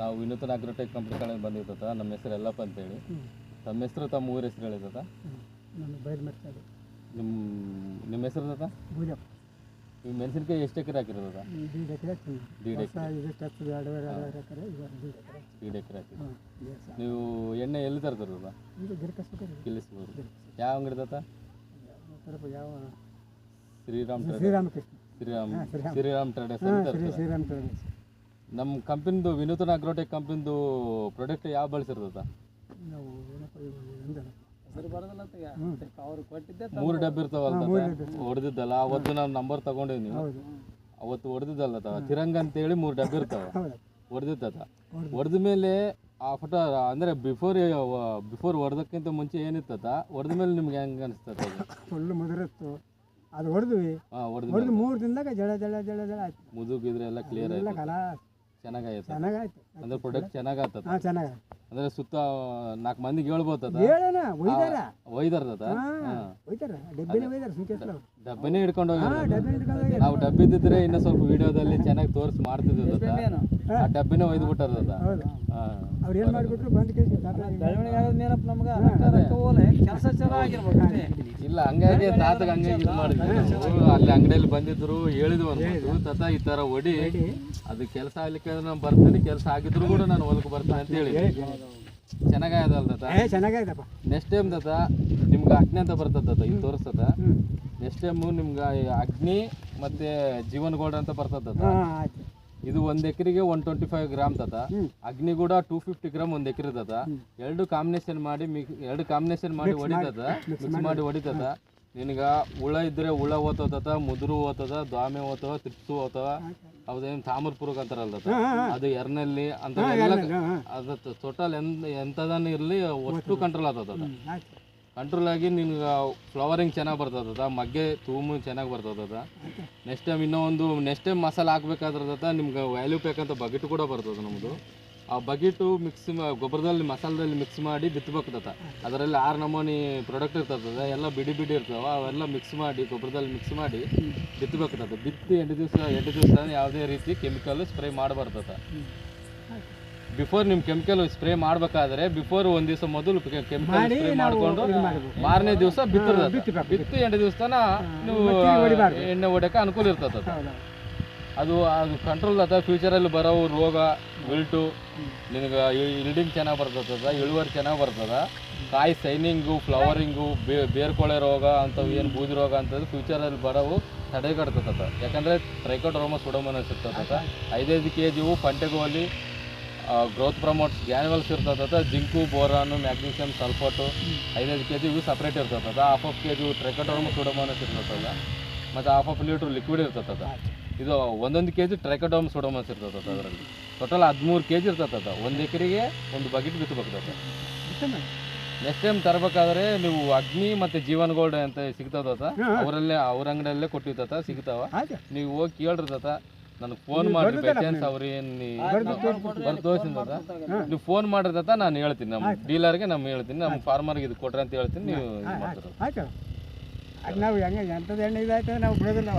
ನಾವು ವಿನೂತನ agrotech company ಕಡೆ ಬಂದಿರ್ತದ. ನಮ್ಮ ಹೆಸರು ಯಲ್ಲಪ್ಪ ಅಂತೇಳಿ. ತಮ್ಮ ಹೆಸರು ತಮ್ಮ ಊರ ಹೆಸರು ಹೇಳಿದ? ನಮ್ಮ ಬೈಲ್ ಮಾಡ್ತಾರೆ. ನಿಮ್ಮ ಹೆಸರು ತಾತ? ಭೂಜಪ್ಪ. ಈ ಮೆಣಸಿನ್ಕಾಯಿ ಎಷ್ಟು ಎಕರೆ ಹಾಕಿರೋದ? 1.5 ಎಕರೆ ಹಾಕ್ತೀವಿ. 1.5 ಎಕರೆ. ಇದಕ್ಕೆ ಹತ್ತು 2.5 ಎಕರೆ, ಈಗ 1.5 ಎಕರೆ. 1.5 ಎಕರೆ ಹಾಕಿರೋದು. ನೀವು ಎಣ್ಣೆ ಎಲ್ಲಿ ತರ್ತಿರೋದ? ಇದು ಗಿರ್ಕಸ್ಬೇಕು. ಕಿಲಿಸ್ಬೋದು. ಯಾವ ಅಂಗಡಿ ತಾತ? ಯಾವ ಶ್ರೀರಾಮ್ ಟ್ರೇಡರ್ಸ್ ಅಂತ ಇರ್ತದೆ. ಶ್ರೀರಾಮ್ ಟ್ರೇಡರ್ಸ್. ನಮ್ಮ ಕಂಪನಿದು ವಿನೂತನ ಅಗ್ರೋಟೆಕ್ ಕಂಪನಿದು ಪ್ರಾಡಕ್ಟ್ ಯಾವ ಬಳಸಿರ್ತದ? ನಾವು ಏನಪ್ಪ ಅವ್ರು ಕೊಟ್ಟಿದ್ದೆ 3 ಡಬ್ಬಿ ಇರ್ತಾವಲ್ಲ ಹೊಡೆದಿದ್ದಲ್ಲ. ಅವತ್ತು ನಾನು ನಂಬರ್ ತಗೊಂಡಿನಿ. ಅವತ್ತು ಹೊಡೆದಿದ್ದಲ್ಲ ತಿರಂಗ ಅಂತೇಳಿ 3 ಡಬ್ಬಿ ಇರ್ತಾವ. ಹೊಡೆದಿದ್ದ ಹೊಡೆದ ಮೇಲೆ ಆ ಫೋಟೋ ಅಂದರೆ ಬಿಫೋರ್ ಹೊಡೆದಕ್ಕಿಂತ ಮುಂಚೆ ಏನಿರ್ತದ, ಹೊಡೆದ ಮೇಲೆ ನಿಮ್ಗೆ ಹೆಂಗೆ ಅನಿಸ್ತದ? ಫುಲ್ ಮುದುರಿತ್ತು. ಅದು ಹೊಡೆದ್ವಿ. ಹೊಡೆದು 3 ದಿನದಾಗ ಜಳ ಜಳ ಜಳ ಜಳ ಆಯ್ತು. ಮುದುಗಿದ್ರೆ ಎಲ್ಲ ಕ್ಲಿಯರ್ ಆಯ್ತು. ಚೆನ್ನಾಗಾಯ್ತು. ಅಂದ್ರೆ ಪ್ರಾಡಕ್ಟ್ ಚೆನ್ನಾಗಾಗ್ತದ. ಚೆನ್ನಾಗಿ ಅಂದ್ರೆ ಸುತ್ತ 4 ಮಂದಿಗೆ ಹೇಳ್ಬೋದ? ಡಬ್ಬಿನೇ ಹಿಡ್ಕೊಂಡು ಹೋಗಿ ನಾವು ಡಬ್ಬಿ ಇದ್ದಿದ್ರೆ ಇನ್ನೂ ಸ್ವಲ್ಪ ವಿಡಿಯೋದಲ್ಲಿ ಚೆನ್ನಾಗಿ ತೋರಿಸಿ ಮಾಡ್ತಿದ್ದ. ಆ ಡಬ್ಬಿನೇ ಒಯ್ದು ಬಿಟ್ಟಾರದ. ಅವ್ರು ಏನು ಮಾಡಿಬಿಟ್ರು ಬಂದ್ ಕೇಳಿ ಬೆಳವಣಿಗೆ ಆಗೋದು ಮೇನಪ್ಪ ನಮ್ಗೆ ಕೆಲಸ ಚೆನ್ನಾಗಿರ್ಬೇಕು. ಇಲ್ಲ ಹಂಗಾಗಿ ತಾತಗೆ ಹಂಗಾಗಿ ಇದು ಮಾಡಿದ್ವಿ. ಅಲ್ಲಿ ಅಂಗಡಿಯಲ್ಲಿ ಬಂದಿದ್ರು, ಹೇಳಿದ್ವು ಅನ್ಬೋದು ತಾತ ಈ ಥರ ಹೊಡಿ, ಅದು ಕೆಲಸ ಆಗ್ಲಿಕ್ಕೆ ನಾನು ಬರ್ತೀನಿ, ಕೆಲಸ ಆಗಿದ್ರು ಕೂಡ ನಾನು ಹೊಲಕ್ಕೆ ಬರ್ತೀನಿ ಅಂತ ಹೇಳಿ. ಚೆನ್ನಾಗಾಯ್ದಲ್ಲ ತಾತ? ಚೆನ್ನಾಗಾಯ್ತಪ್ಪ. ನೆಕ್ಸ್ಟ್ ಟೈಮ್ ತಾತ ನಿಮ್ಗೆ ಅಗ್ನಿ ಅಂತ ಬರ್ತದ ಇದು ತೋರಿಸ್ತದ. ನೆಕ್ಸ್ಟ್ ಟೈಮು ನಿಮ್ಗೆ ಅಗ್ನಿ ಮತ್ತೆ ಜೀವನ್ ಗೋಲ್ಡ್ ಅಂತ ಬರ್ತದ. ಇದು 1 ಎಕರೆಗೆ 125 ಗ್ರಾಮ್ ತಾತ. ಅಗ್ನಿ ಕೂಡ 250 ಗ್ರಾಮ್ 1 ಎಕರೆ ತಾತ. ಎರಡು ಕಾಂಬಿನೇಷನ್ ಮಾಡಿ ಹೊಡಿತದ, ಮಿಕ್ಸ್ ಮಾಡಿ ಹೊಡಿತದ. ನಿನಗ ಹುಳ ಇದ್ರೆ ಹುಳ ಓದ್ತದ, ಮುದುರು ಓದ್ತದ, ದ್ವಾಮೆ ಓದ್ತವ, ತ್ರಿಪ್ಸು ಓದ್ತವ. ಹೌದೇನು ತಾಮ್ರಪುರಕ್ಕೆ ಅಂತಾರಲ್ಲ ಅದು ಎರ್ನಲ್ಲಿ ಅಂತ ಅದ ಟೋಟಲ್ ಎಂಥದನ್ನ ಇರಲಿ ಅಷ್ಟು ಕಂಟ್ರೋಲ್ ಆಗ್ತದ. ಕಂಟ್ರೋಲ್ ಆಗಿ ನಿನ್ಗೆ ಫ್ಲವರಿಂಗ್ ಚೆನ್ನಾಗಿ ಬರ್ತದ, ಮಗ್ಗೆ ತೂಮು ಚೆನ್ನಾಗಿ ಬರ್ತದ. ನೆಕ್ಸ್ಟ್ ಟೈಮ್ ಮಸಾಲೆ ಹಾಕ್ಬೇಕಾದ್ರದ ನಿಮ್ಗೆ ವ್ಯಾಲ್ಯೂ ಪ್ಯಾಕ್ ಅಂತ ಬಕೆಟ್ ಕೂಡ ಬರ್ತದೆ ನಮ್ಮದು. ಆ ಬಕೆಟು ಗೊಬ್ಬರದಲ್ಲಿ ಮಸಾಲದಲ್ಲಿ ಮಿಕ್ಸ್ ಮಾಡಿ ಬಿತ್ತಬೇಕತ್ತ. ಅದರಲ್ಲಿ 6 ನಮೂನಿ ಪ್ರಾಡಕ್ಟ್ ಇರ್ತದ, ಎಲ್ಲ ಬಿಡಿ ಇರ್ತಾವ. ಅವೆಲ್ಲ ಮಿಕ್ಸ್ ಮಾಡಿ ಗೊಬ್ಬರದಲ್ಲಿ ಮಿಕ್ಸ್ ಮಾಡಿ ಬಿತ್ತಬೇಕತ್ತ. ಬಿತ್ತಿ 8 ದಿವಸ ಯಾವುದೇ ರೀತಿ ಕೆಮಿಕಲ್ ಸ್ಪ್ರೇ ಮಾಡಬಾರ್ದತ್ತ. ಬಿಫೋರ್ ನಿಮ್ಮ ಕೆಮಿಕಲ್ ಸ್ಪ್ರೇ ಮಾಡಬೇಕಾದ್ರೆ ಬಿಫೋರ್ 1 ದಿವಸ ಮೊದಲು ಕೆಮಿಕಲ್ ಸ್ಪ್ರೇ ಮಾಡಿಕೊಂಡು ಮಾರನೇ ದಿವಸ ಬಿತ್ತು 8 ದಿವಸ ತನ ನೀವು ಎಣ್ಣೆ ಹೊಡ್ಯಕ್ಕೆ ಅನುಕೂಲ ಇರ್ತದ. ಅದು ಕಂಟ್ರೋಲ್ ಅದ. ಫ್ಯೂಚರಲ್ಲಿ ಬರೋ ರೋಗ ವಿಲ್ಟು ನಿನಗೆ ಇಲ್ಡಿಂಗ್ ಚೆನ್ನಾಗಿ ಬರ್ತದ, ಇಳುವರಿ ಚೆನ್ನಾಗಿ ಬರ್ತದ. ಕಾಯಿ ಸೈನಿಂಗು, ಫ್ಲವರಿಂಗು, ಬೇರ್ಕೊಳೆ ರೋಗ ಅಂಥವು ಏನು ಬೂದಿ ರೋಗ ಅಂಥದ್ದು ಫ್ಯೂಚರಲ್ಲಿ ಬರೋವು ತಡೆಗಟ್ತದ. ಯಾಕಂದರೆ ಟ್ರೈಕೋಡರ್ಮಾ ಸುಡೋಮೋನಾಸ್ ಇರ್ತದ. 5 kg ಫಂಟೆಗೋಲಿ ಗ್ರೋತ್ ಪ್ರಮೋಟ್ಸ್ ಗ್ಯಾನ್ಯುವಲ್ಸ್ ಇರ್ತದ. Zinc, boron, magnesium, sulphate 5 kg ಇವು ಸಪ್ರೇಟ್ ಇರ್ತದ. 1/2 kg ಟ್ರೈಕೋಡರ್ಮಾ ಸುಡೋಮೋನಾಸ್ ಇರ್ತದ. ಮತ್ತು 1/2 ಲೀಟ್ರ್ ಲಿಕ್ವಿಡ್ ಇರ್ತದ. ಇದು 1 kg ಟ್ರೈಕೋಡರ್ಮಾ ಸುಡೋಮೋನಾಸ್ ಇರ್ತದ. ಅದರಲ್ಲಿ ಟೋಟಲ್ 13 kg ಇರ್ತದ. 1 ಎಕರೆಗೆ 1 ಬಕೆಟ್ ಬಿತ್ತಬೇಕಾಗ್ತದೆ. ನೆಕ್ಸ್ಟ್ ಟೈಮ್ ತರಬೇಕಾದ್ರೆ ನೀವು ಅಗ್ನಿ ಮತ್ತು ಜೀವನ್ ಗೋಲ್ಡ್ ಅಂತ ಸಿಗ್ತದ. ಅವ್ರ ಅಂಗಡಿಯಲ್ಲೇ ಕೊಟ್ಟಿರ್ತದ, ಸಿಗ್ತಾವ. ನೀವು ಹೋಗಿ ಕೇಳಿರ್ತದ, ನನಗೆ ಫೋನ್ ಮಾಡಿರಿ. ಬೈ ಚಾನ್ಸ್ ಅವ್ರೇನು ತೋರಿಸಿದ ನೀವು ಫೋನ್ ಮಾಡಿರ್ತದ, ನಾನು ಹೇಳ್ತೀನಿ. ನಮ್ಮ ಡೀಲರ್ಗೆ ಹೇಳ್ತೀನಿ, ನಮ್ಮ ಫಾರ್ಮರ್ಗೆ ಇದು ಕೊಟ್ರೆ ಅಂತ ಹೇಳ್ತೀನಿ. ನೀವು ಆಯ್ತು. ನಾವು ಹೆಂಗೆ ಎಂಥದ್ದು ಎಣ್ಣೆ ಇದಾಯ್ತು ನಾವು ಬಿಡೋದಿಲ್ಲ.